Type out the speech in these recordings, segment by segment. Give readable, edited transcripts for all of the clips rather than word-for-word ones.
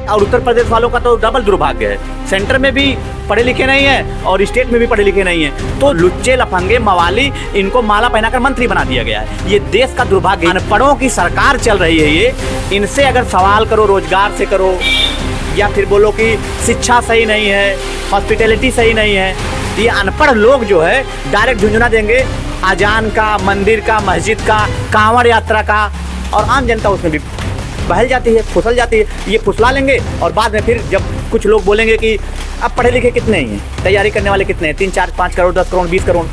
और उत्तर प्रदेश वालों का तो डबल दुर्भाग्य है। सेंटर में भी पढ़े लिखे नहीं है और स्टेट में भी पढ़े लिखे नहीं है, तो लुच्चे लफंगे मवाली इनको माला पहनाकर मंत्री बना दिया गया है। ये देश का दुर्भाग्य। अनपढ़ों की सरकार चल रही है ये। इनसे अगर सवाल करो रोजगार से करो, या फिर बोलो कि शिक्षा सही नहीं है, हॉस्पिटैलिटी सही नहीं है, ये अनपढ़ लोग जो है डायरेक्ट झुंझुना देंगे अजान का, मंदिर का, मस्जिद का, कांवड़ यात्रा का, और आम जनता उसमें भी बहल जाती है, फुसल जाती है। ये फुसला लेंगे और बाद में फिर जब कुछ लोग बोलेंगे कि अब पढ़े लिखे कितने ही हैं, तैयारी करने वाले कितने हैं, 3, 4, 5 करोड़, 10 करोड़, 20 करोड़,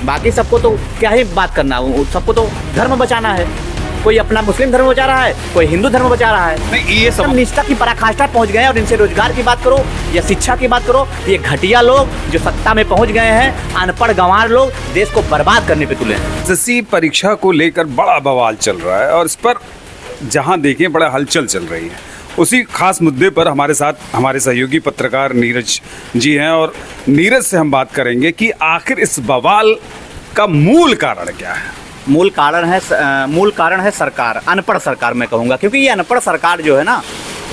बाकी सबको तो क्या ही बात करना, सबको तो धर्म बचाना है। कोई अपना मुस्लिम धर्म बचा रहा है, कोई हिंदू धर्म बचा रहा है। नहीं, ये सब निष्ठा की पराकाष्ठा पहुंच गए हैं। और इनसे रोजगार की बात करो या शिक्षा की बात करो, ये घटिया लोग जो सत्ता में पहुंच गए हैं, अनपढ़ गंवार लोग देश को बर्बाद करने पे तुले हैं। एसएससी परीक्षा को लेकर बड़ा बवाल चल रहा है और इस पर जहां देखें बड़ा हलचल चल रही है। उसी खास मुद्दे पर हमारे साथ हमारे सहयोगी पत्रकार नीरज जी हैं और नीरज से हम बात करेंगे कि आखिर इस बवाल का मूल कारण क्या है। मूल कारण है सरकार, अनपढ़ सरकार मैं कहूँगा, क्योंकि ये अनपढ़ सरकार जो है ना,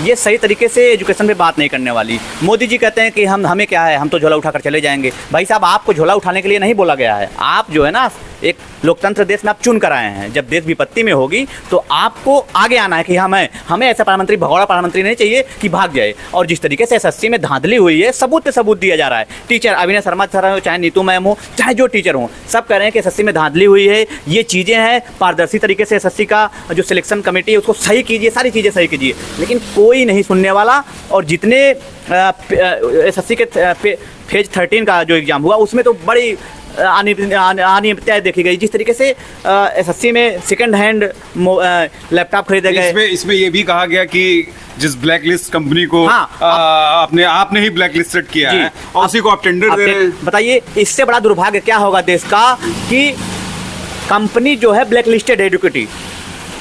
ये सही तरीके से एजुकेशन पे बात नहीं करने वाली। मोदी जी कहते हैं कि हमें क्या है, हम तो झोला उठाकर चले जाएंगे। भाई साहब, आपको झोला उठाने के लिए नहीं बोला गया है। आप जो है ना, एक लोकतंत्र देश में आप चुन कर आए हैं। जब देश विपत्ति में होगी तो आपको आगे आना है कि हमें ऐसा प्रधानमंत्री, भगौड़ा प्रधानमंत्री नहीं चाहिए कि भाग जाए। और जिस तरीके से एसएससी में धांधली हुई है, सबूत पे सबूत दिया जा रहा है। टीचर अविनय शर्मा सर हो, चाहे नीतू मैम हो, चाहे जो टीचर हो, सब कह रहे हैं कि एसएससी में धांधली हुई है। ये चीज़ें हैं, पारदर्शी तरीके से एसएससी का जो सिलेक्शन कमेटी है उसको सही कीजिए, सारी चीज़ें सही कीजिए। लेकिन कोई नहीं सुनने वाला। और जितने एसएससी के फेज 13 का जो एग्ज़ाम हुआ उसमें तो बड़ी अनियमितताएं देखी गई। जिस तरीके से एसएससी में सेकंड हैंड लैपटॉप खरीदे गए, इसमें ये भी कहा गया कि जिस ब्लैक लिस्ट कंपनी को आपने ही ब्लैक लिस्टेड किया है और उसी को आप टेंडर दे रहे हैं। बताइए, इससे बड़ा दुर्भाग्य क्या होगा देश का कि कंपनी जो है ब्लैक लिस्टेड एडुकेटिव,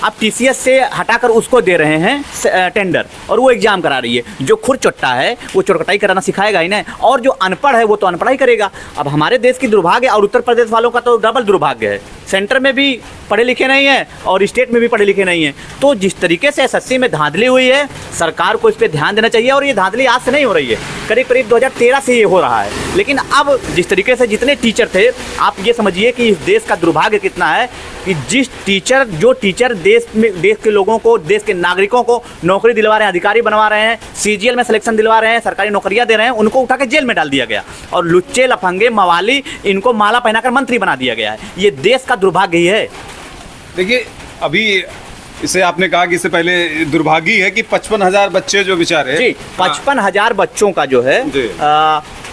आप टीसीएस से हटाकर उसको दे रहे हैं टेंडर, और वो एग्जाम करा रही है। जो खुद चोट्टा है वो चोरकटाई कराना सिखाएगा ही ना, और जो अनपढ़ है वो तो अनपढ़ाई करेगा। अब हमारे देश की दुर्भाग्य और उत्तर प्रदेश वालों का तो डबल दुर्भाग्य है। सेंटर में भी पढ़े लिखे नहीं है और स्टेट में भी पढ़े लिखे नहीं है। तो जिस तरीके से एसएससी में धांधली हुई है, सरकार को इस पर ध्यान देना चाहिए। और ये धांधली आज से नहीं हो रही है, करीब करीब 2013 से ये हो रहा है। लेकिन अब जिस तरीके से जितने टीचर थे, आप ये समझिए कि इस देश का दुर्भाग्य कितना है कि जो टीचर देश के लोगों को, देश के नागरिकों को नौकरी दिलवा रहे हैं, अधिकारी बनवा रहे हैं, सीजीएल में सिलेक्शन दिलवा रहे हैं, सरकारी नौकरियां दे रहे हैं, उनको उठा के जेल में डाल दिया गया। और लुच्चे लफंगे मवाली इनको माला पहनाकर मंत्री बना दिया गया है। ये देश का दुर्भाग्य ही है। देखिए, अभी इसे आपने कहा कि इससे पहले दुर्भाग्य है कि 55,000 बच्चे जो बेचारे, जी 55,000 बच्चों का जो है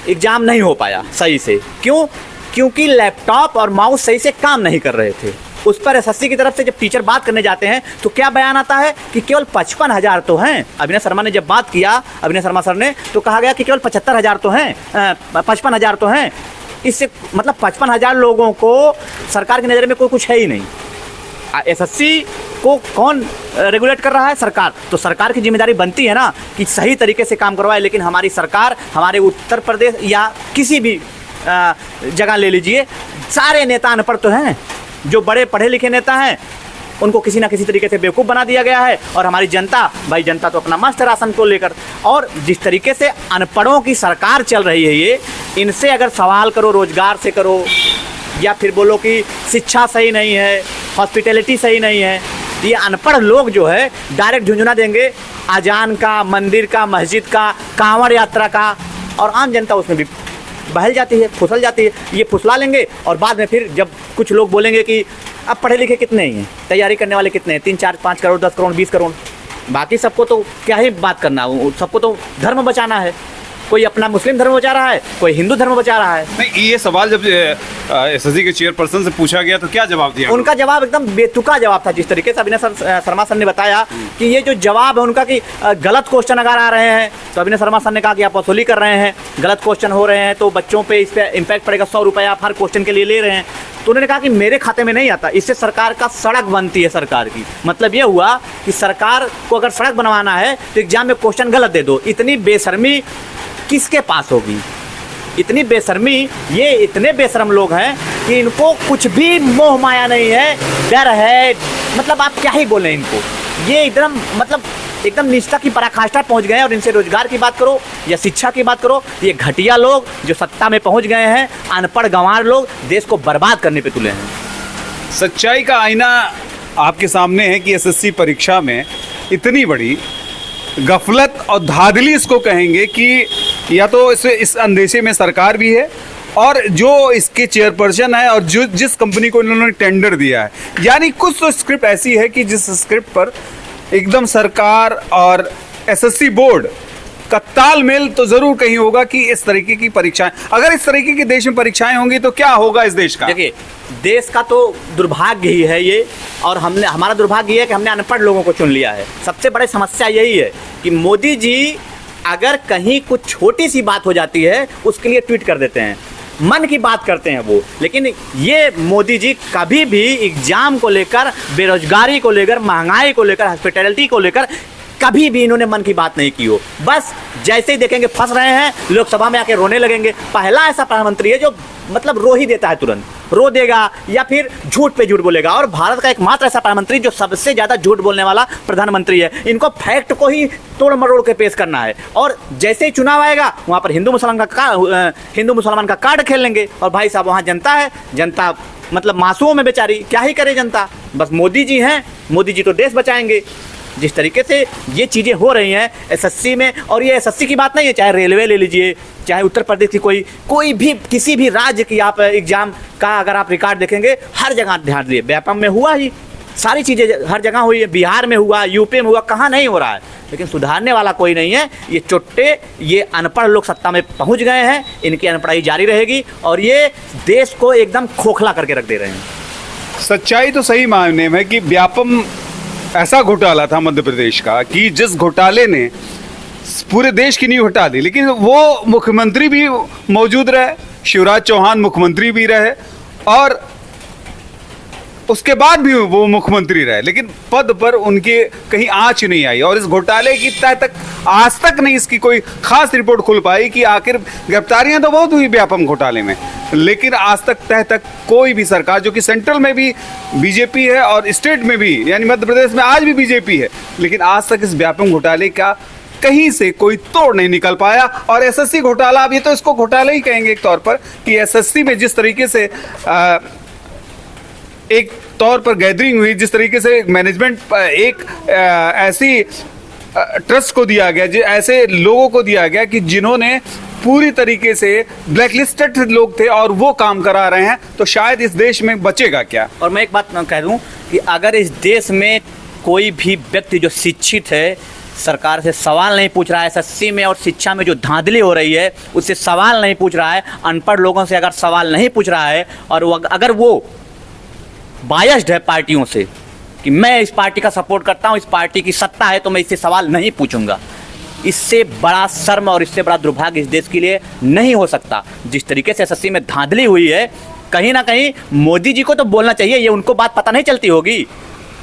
एग्जाम नहीं हो पाया सही से। क्यों? क्योंकि लैपटॉप और माउस सही से काम नहीं कर रहे थे। उस पर एसएससी की तरफ से जब टीचर बात करने जाते हैं तो क्या बयान आता है कि केवल 55,000 तो हैं। अविनय शर्मा ने जब बात किया, अविनय शर्मा सर ने, तो कहा गया कि केवल 75,000 तो हैं, 55,000 तो हैं। इससे मतलब 55,000 लोगों को सरकार की नज़र में कोई कुछ है ही नहीं। एसएससी को कौन रेगुलेट कर रहा है? सरकार। तो सरकार की जिम्मेदारी बनती है ना कि सही तरीके से काम करवाए। लेकिन हमारी सरकार, हमारे उत्तर प्रदेश या किसी भी जगह ले लीजिए, सारे नेता अनपढ़ तो हैं। जो बड़े पढ़े लिखे नेता हैं उनको किसी ना किसी तरीके से बेवकूफ़ बना दिया गया है। और हमारी जनता, भाई जनता तो अपना मस्त राशन को लेकर। और जिस तरीके से अनपढ़ों की सरकार चल रही है ये, इनसे अगर सवाल करो रोजगार से करो, या फिर बोलो कि शिक्षा सही नहीं है, हॉस्पिटैलिटी सही नहीं है, ये अनपढ़ लोग जो है डायरेक्ट झुंझुना देंगे अजान का, मंदिर का, मस्जिद का, कांवड़ यात्रा का, और आम जनता उसमें भी बहल जाती है, फुसल जाती है। ये फुसला लेंगे और बाद में फिर जब कुछ लोग बोलेंगे कि अब पढ़े लिखे कितने ही हैं, तैयारी करने वाले कितने हैं, 3, 4, 5 करोड़, 10 करोड़, 20 करोड़, बाकी सबको तो क्या ही बात करना, सबको तो धर्म बचाना है। कोई अपना मुस्लिम धर्म बचा रहा है, कोई हिंदू धर्म बचा रहा है। नहीं, ये सवाल जब एसएससी के चेयरपर्सन से पूछा गया तो क्या जवाब दिया? उनका जवाब एकदम बेतुका जवाब था। जिस तरीके से अविनय शर्मा सर ने बताया कि ये जो जवाब है उनका कि गलत क्वेश्चन अगर आ रहे हैं, तो अविनय शर्मा सर ने कहा कि आप वसूली कर रहे हैं, गलत क्वेश्चन हो रहे हैं तो बच्चों पे इस पर इम्पैक्ट पड़ेगा, 100 रुपये आप हर क्वेश्चन के लिए ले रहे हैं। तो उन्होंने कहा कि मेरे खाते में नहीं आता, इससे सरकार का सड़क बनती है सरकार की। मतलब ये हुआ कि सरकार को अगर सड़क बनवाना है तो एग्जाम में क्वेश्चन गलत दे दो। इतनी बेशर्मी किसके पास होगी? इतनी बेशर्मी, ये इतने बेशर्म लोग हैं कि इनको कुछ भी मोह माया नहीं है, डर है। मतलब आप क्या ही बोलें इनको, ये एकदम मतलब एकदम निष्ठा की पराकाष्ठा पहुंच गए हैं। और इनसे रोजगार की बात करो या शिक्षा की बात करो, ये घटिया लोग जो सत्ता में पहुंच गए हैं, अनपढ़ गंवार लोग देश को बर्बाद करने पे तुले हैं। सच्चाई का आईना आपके सामने है कि एसएससी परीक्षा में इतनी बड़ी गफलत और धांधली इसको कहेंगे कि या तो इस अंदेशे में सरकार भी है और जो इसके चेयरपर्सन है और जो जिस कंपनी को इन्होंने टेंडर दिया है, यानी कुछ तो स्क्रिप्ट ऐसी है कि जिस स्क्रिप्ट पर एकदम सरकार और एसएससी बोर्ड का तालमेल तो जरूर कहीं होगा कि इस तरीके की परीक्षाएं, अगर इस तरीके की देश में परीक्षाएं होंगी तो क्या होगा इस देश का। देखिए, देश का तो दुर्भाग्य ही है ये, और हमारा दुर्भाग्य ये है कि हमने अनपढ़ लोगों को चुन लिया है। सबसे बड़ी समस्या यही है कि मोदी जी अगर कहीं कुछ छोटी सी बात हो जाती है उसके लिए ट्वीट कर देते हैं, मन की बात करते हैं वो। लेकिन ये मोदी जी कभी भी एग्जाम को लेकर, बेरोजगारी को लेकर, महंगाई को लेकर, हॉस्पिटैलिटी को लेकर कभी भी इन्होंने मन की बात नहीं की हो। बस जैसे ही देखेंगे फंस रहे हैं, लोकसभा में आके रोने लगेंगे। पहला ऐसा प्रधानमंत्री है जो मतलब रो ही देता है, तुरंत रो देगा या फिर झूठ पे झूठ बोलेगा। और भारत का एकमात्र ऐसा प्रधानमंत्री जो सबसे ज्यादा झूठ बोलने वाला प्रधानमंत्री है। इनको फैक्ट को ही तोड़ मरोड़ के पेश करना है, और जैसे ही चुनाव आएगा वहां पर हिंदू मुसलमान का कार्ड खेल लेंगे। और भाई साहब, वहां जनता है, जनता मतलब मासूम है बेचारी, क्या ही करे जनता। बस मोदी जी हैं, मोदी जी तो देश बचाएंगे। जिस तरीके से ये चीज़ें हो रही हैं एसएससी में, और ये एसएससी की बात नहीं है, चाहे रेलवे ले लीजिए, चाहे उत्तर प्रदेश की कोई भी किसी भी राज्य की आप एग्जाम का अगर आप रिकॉर्ड देखेंगे, हर जगह ध्यान दिए, व्यापम में हुआ ही, सारी चीज़ें हर जगह हुई है, बिहार में हुआ, यूपी में हुआ, कहाँ नहीं हो रहा है। लेकिन सुधारने वाला कोई नहीं है। ये चुट्टे, ये अनपढ़ लोग सत्ता में पहुंच गए हैं, इनकी अनपढ़ाई जारी रहेगी और ये देश को एकदम खोखला करके रख दे रहे हैं। सच्चाई तो सही मायने में कि व्यापम ऐसा घोटाला था मध्य प्रदेश का कि जिस घोटाले ने पूरे देश की नींव हटा दी, लेकिन वो मुख्यमंत्री भी मौजूद रहे, शिवराज चौहान मुख्यमंत्री भी रहे और उसके बाद भी वो मुख्यमंत्री रहे, लेकिन पद पर उनके कहीं आंच नहीं आई। और इस घोटाले की तह तक आज तक नहीं इसकी कोई खास रिपोर्ट खुल पाई कि आखिर गिरफ्तारियां तो बहुत हुई व्यापम घोटाले में, लेकिन आज तक तह तक कोई भी सरकार, जो कि सेंट्रल में भी बीजेपी है और स्टेट में भी यानी मध्य प्रदेश में आज भी बीजेपी है, लेकिन आज तक इस व्यापम घोटाले का कहीं से कोई तोड़ नहीं निकल पाया। और एसएससी घोटाला, अब ये तो इसको घोटाला ही कहेंगे एक तौर पर कि एसएससी में जिस तरीके से एक तौर पर गैदरिंग हुई, जिस तरीके से मैनेजमेंट एक ऐसी ट्रस्ट को दिया गया, ऐसे लोगों को दिया गया कि जिन्होंने पूरी तरीके से ब्लैकलिस्टेड लोग थे और वो काम करा रहे हैं, तो शायद इस देश में बचेगा क्या। और मैं एक बात कह दूं कि अगर इस देश में कोई भी व्यक्ति जो शिक्षित है, सरकार से सवाल नहीं पूछ रहा है, एसएससी में और शिक्षा में जो धांधली हो रही है उससे सवाल नहीं पूछ रहा है, अनपढ़ लोगों से अगर सवाल नहीं पूछ रहा है, और अगर वो बायस्ड है पार्टियों से कि मैं इस पार्टी का सपोर्ट करता हूं, इस पार्टी की सत्ता है तो मैं इससे सवाल नहीं पूछूंगा, इससे बड़ा शर्म और इससे बड़ा दुर्भाग्य इस देश के लिए नहीं हो सकता। जिस तरीके से एसएससी में धांधली हुई है, कहीं ना कहीं मोदी जी को तो बोलना चाहिए, ये उनको बात पता नहीं चलती होगी।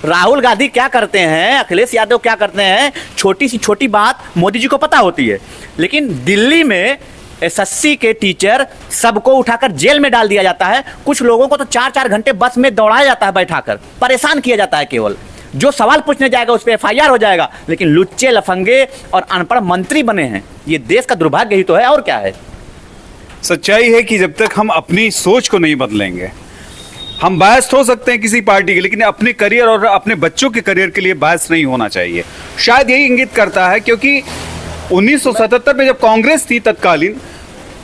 राहुल गांधी क्या करते हैं, अखिलेश यादव क्या करते हैं, छोटी सी छोटी बात मोदी जी को पता होती है। लेकिन दिल्ली में एसएससी के टीचर सबको उठाकर जेल में डाल दिया जाता है, कुछ लोगों को तो 4-4 घंटे बस में दौड़ाया जाता है, बैठाकर परेशान किया जाता है। केवल जो सवाल पूछने जाएगा उस पर एफआईआर हो जाएगा, लेकिन लुच्चे लफंगे और अनपढ़ मंत्री बने हैं। ये देश का दुर्भाग्य ही तो है, और क्या है। सच्चाई है कि जब तक हम अपनी सोच को नहीं बदलेंगे, हम बायस्ड हो सकते हैं किसी पार्टी के, लेकिन अपने करियर और अपने बच्चों के करियर के लिए बायस्ड नहीं होना चाहिए। शायद यही इंगित करता है, क्योंकि 1977 में जब कांग्रेस थी तत्कालीन,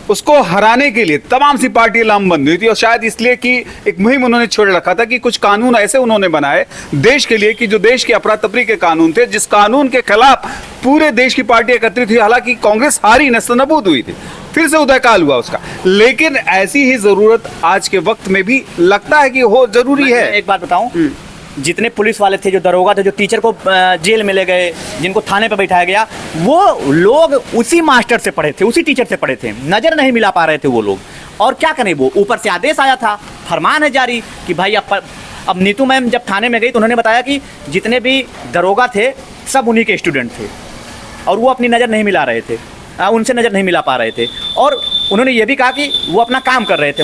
उसको हराने के लिए तमाम सी पार्टियां लामबंद हुई थी, और शायद इसलिए कि एक मुहिम उन्होंने छोड़ रखा था कि कुछ कानून ऐसे उन्होंने बनाए देश के लिए कि जो देश के अफरा तफरी के कानून थे, जिस कानून के खिलाफ पूरे देश की पार्टी एकत्रित हुई। हालांकि कांग्रेस हारी, नस्तनबूद हुई थी, फिर से उदयकाल हुआ उसका, लेकिन ऐसी ही जरूरत आज के वक्त में भी लगता है कि हो जरूरी है। एक बात बताऊं, जितने पुलिस वाले थे, जो दरोगा थे, जो टीचर को जेल में ले गए, जिनको थाने पे बैठाया गया, वो लोग उसी मास्टर से पढ़े थे, उसी टीचर से पढ़े थे, नजर नहीं मिला पा रहे थे वो लोग। और क्या करें, वो ऊपर से आदेश आया था, फरमान है जारी कि भाई अब नीतू मैम जब थाने में गई तो उन्होंने बताया कि जितने भी दरोगा थे सब उन्हीं के स्टूडेंट थे, और वो अपनी नज़र नहीं मिला रहे थे, उनसे नज़र नहीं मिला पा रहे थे। और उन्होंने ये भी कहा कि वो अपना काम कर रहे थे,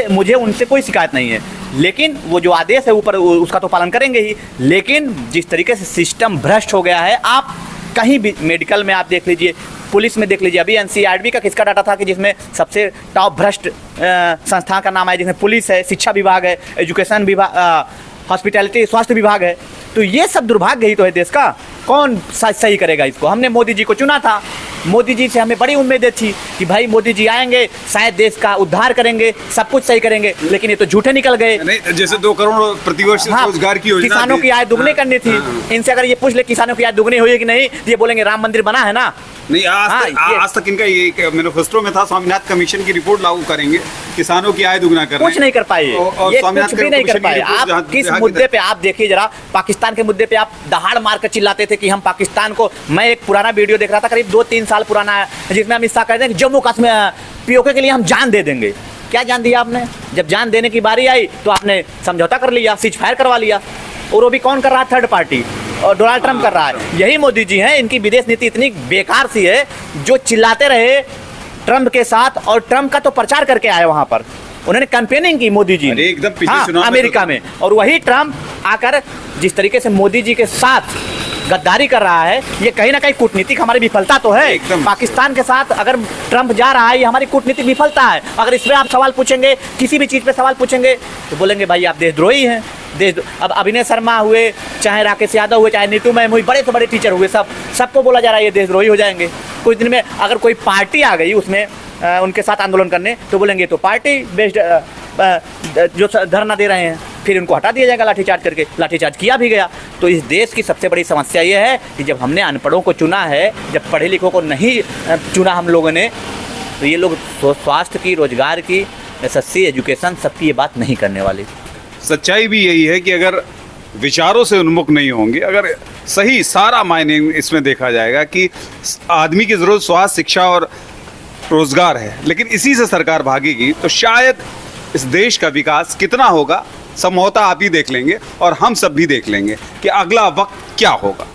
मुझे उनसे कोई शिकायत नहीं है, लेकिन वो जो आदेश है ऊपर उसका तो पालन करेंगे ही। लेकिन जिस तरीके से सिस्टम भ्रष्ट हो गया है, आप कहीं भी मेडिकल में आप देख लीजिए, पुलिस में देख लीजिए, अभी एनसीईआरटी का किसका डाटा था कि जिसमें सबसे टॉप भ्रष्ट संस्थान का नाम है, जिसमें पुलिस है, शिक्षा विभाग है, एजुकेशन विभाग, हॉस्पिटैलिटी स्वास्थ्य विभाग है। तो ये सब दुर्भाग्य ही तो है देश का। कौन सही करेगा इसको? हमने मोदी जी को चुना था, मोदी जी से हमें बड़ी उम्मीदें थी कि भाई मोदी जी आएंगे, शायद देश का उद्धार करेंगे, सब कुछ सही करेंगे, लेकिन ये तो झूठे निकल गए। नहीं, जैसे 2 करोड़ प्रतिवर्ष रोजगार की योजना, किसानों की आय दुगनी करनी थी। इनसे अगर ये पूछ ले किसानों की आय दुगनी हुई है कि नहीं, तो ये बोलेंगे राम मंदिर बना है ना। नहीं, आज तक इनका ये मैनिफेस्टो में था स्वामीनाथन कमीशन की रिपोर्ट लागू करेंगे, किसानों की आय दुगना करना। कुछ नहीं कर पाए, ये कुछ भी नहीं कर पाए। आप किस मुद्दे पे, आप देखिए जरा, पाकिस्तान के मुद्दे पे आप दहाड़ मार कर चिल्लाते थे कि हम पाकिस्तान को, मैं एक पुराना वीडियो देख रहा था करीब 2-3 साल पुराना है, जिसमें अमित शाह कहते हैं कि जम्मू कश्मीर पीओके के लिए हम जान दे देंगे। क्या जान दिया आपने? जब जान देने की बारी आई तो आपने समझौता कर लिया, सीज फायर करवा लिया। और वो भी कौन कर रहा है? थर्ड पार्टी, और डोनाल्ड ट्रंप कर रहा है। यही मोदी जी हैं, इनकी विदेश नीति इतनी बेकार सी है, जो चिल्लाते रहे ट्रंप के साथ, और ट्रंप का तो प्रचार करके आए वहां पर, उन्होंने कैंपेनिंग की मोदी जी ने एकदम अमेरिका में। और वही ट्रंप आकर जिस तरीके से मोदी जी के साथ गद्दारी कर रहा है, ये कहीं ना कहीं कूटनीतिक हमारी विफलता तो है। पाकिस्तान के साथ अगर ट्रंप जा रहा है, ये हमारी कूटनीतिक विफलता है। अगर इस पर आप सवाल पूछेंगे, किसी भी चीज़ पे सवाल पूछेंगे, तो बोलेंगे भाई आप देशद्रोही हैं। अब अभिनय शर्मा हुए, चाहे राकेश यादव हुए, चाहे नीतू मैम हुई, बड़े से बड़े टीचर हुए, सबको बोला जा रहा है ये देशद्रोही हो जाएंगे। कुछ दिन में अगर कोई पार्टी आ गई उसमें उनके साथ आंदोलन करने, तो बोलेंगे तो पार्टी बेस्ड जो धरना दे रहे हैं, फिर उनको हटा दिया जाएगा लाठीचार्ज करके। लाठीचार्ज किया भी गया। तो इस देश की सबसे बड़ी समस्या ये है कि जब हमने अनपढ़ों को चुना है, जब पढ़े लिखों को नहीं चुना हम लोगों ने, तो ये लोग स्वास्थ्य की, रोजगार की, एसएससी, एजुकेशन, सबकी ये बात नहीं करने वाले। सच्चाई भी यही है कि अगर विचारों से उन्मुख नहीं होंगे, अगर सही सारा मायने इसमें देखा जाएगा कि आदमी की ज़रूरत स्वास्थ्य, शिक्षा और रोजगार है, लेकिन इसी से सरकार भागेगी, तो शायद इस देश का विकास कितना होगा, संभवतः आप ही देख लेंगे और हम सब भी देख लेंगे कि अगला वक्त क्या होगा।